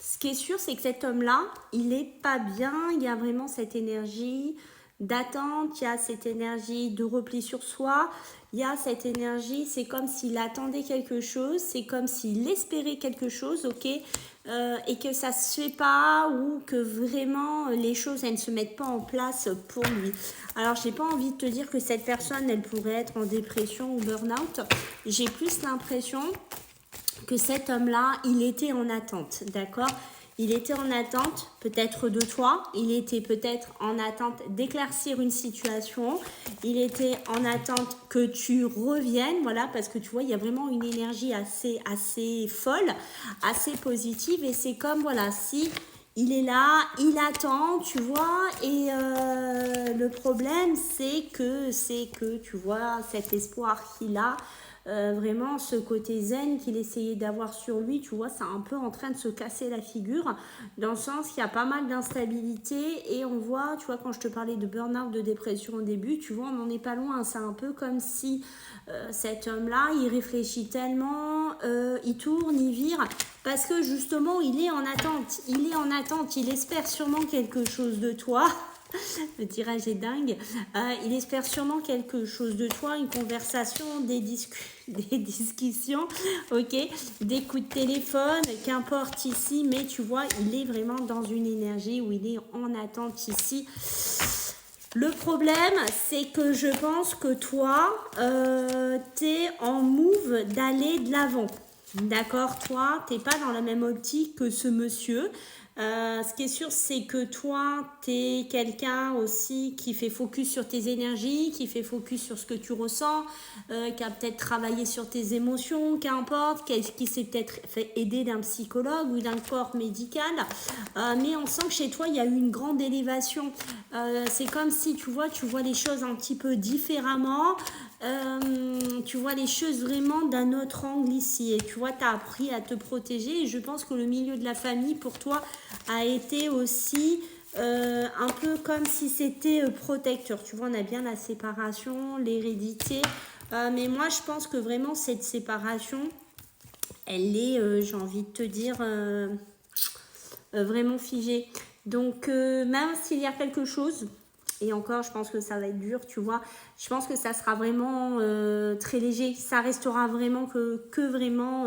Ce qui est sûr, c'est que cet homme-là, il est pas bien. Il y a vraiment cette énergie d'attente, il y a cette énergie de repli sur soi, il y a cette énergie, c'est comme s'il attendait quelque chose, c'est comme s'il espérait quelque chose, ok, et que ça se fait pas ou que vraiment les choses elles ne se mettent pas en place pour lui. Alors j'ai pas envie de te dire que cette personne elle pourrait être en dépression ou burn-out. J'ai plus l'impression que cet homme-là, il était en attente, d'accord? Il était en attente peut-être de toi, il était peut-être en attente d'éclaircir une situation, il était en attente que tu reviennes, voilà, parce que tu vois, il y a vraiment une énergie assez folle, assez positive, et c'est comme, voilà, si il est là, il attend, tu vois, et le problème, c'est que, tu vois, cet espoir qu'il a, vraiment ce côté zen qu'il essayait d'avoir sur lui, tu vois, c'est un peu en train de se casser la figure, dans le sens qu'il y a pas mal d'instabilité, et on voit, tu vois, quand je te parlais de burn-out, de dépression au début, tu vois, on n'en est pas loin, c'est un peu comme si cet homme-là, il réfléchit tellement, il tourne, il vire, parce que justement, il est en attente, il espère sûrement quelque chose de toi. Le tirage est dingue. Il espère sûrement quelque chose de toi, une conversation, des discussions, ok, des coups de téléphone, qu'importe ici, mais tu vois, il est vraiment dans une énergie où il est en attente ici. Le problème, c'est que je pense que toi, tu es en move d'aller de l'avant. D'accord, toi, t'es pas dans la même optique que ce monsieur. Ce qui est sûr, c'est que toi, tu es quelqu'un aussi qui fait focus sur tes énergies, qui fait focus sur ce que tu ressens, qui a peut-être travaillé sur tes émotions, qu'importe, qui s'est peut-être fait aider d'un psychologue ou d'un corps médical. Mais on sent que chez toi, il y a eu une grande élévation. C'est comme si, tu vois les choses un petit peu différemment. Tu vois les choses vraiment d'un autre angle ici. Et tu vois, tu as appris à te protéger. Et je pense que le milieu de la famille, pour toi, a été aussi un peu comme si c'était protecteur. Tu vois, on a bien la séparation, l'hérédité. Mais moi, je pense que vraiment, cette séparation, elle est, j'ai envie de te dire, vraiment figée. Donc, même s'il y a quelque chose, et encore, je pense que ça va être dur, tu vois. Je pense que ça sera vraiment très léger. Ça restera vraiment que vraiment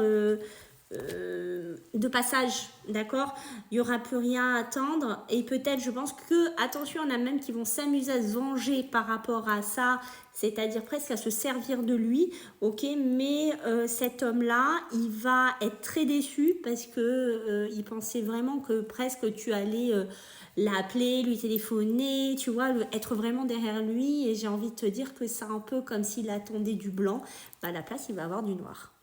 de passage, d'accord. Il n'y aura plus rien à attendre. Et peut-être, je pense que, attention, il y en a même qui vont s'amuser à se venger par rapport à ça, c'est-à-dire presque à se servir de lui, ok. Mais cet homme-là, il va être très déçu parce que il pensait vraiment que presque tu allais l'appeler, lui téléphoner, tu vois, être vraiment derrière lui. Et j'ai envie de te dire que c'est un peu comme s'il attendait du blanc. Bah, à la place, il va avoir du noir.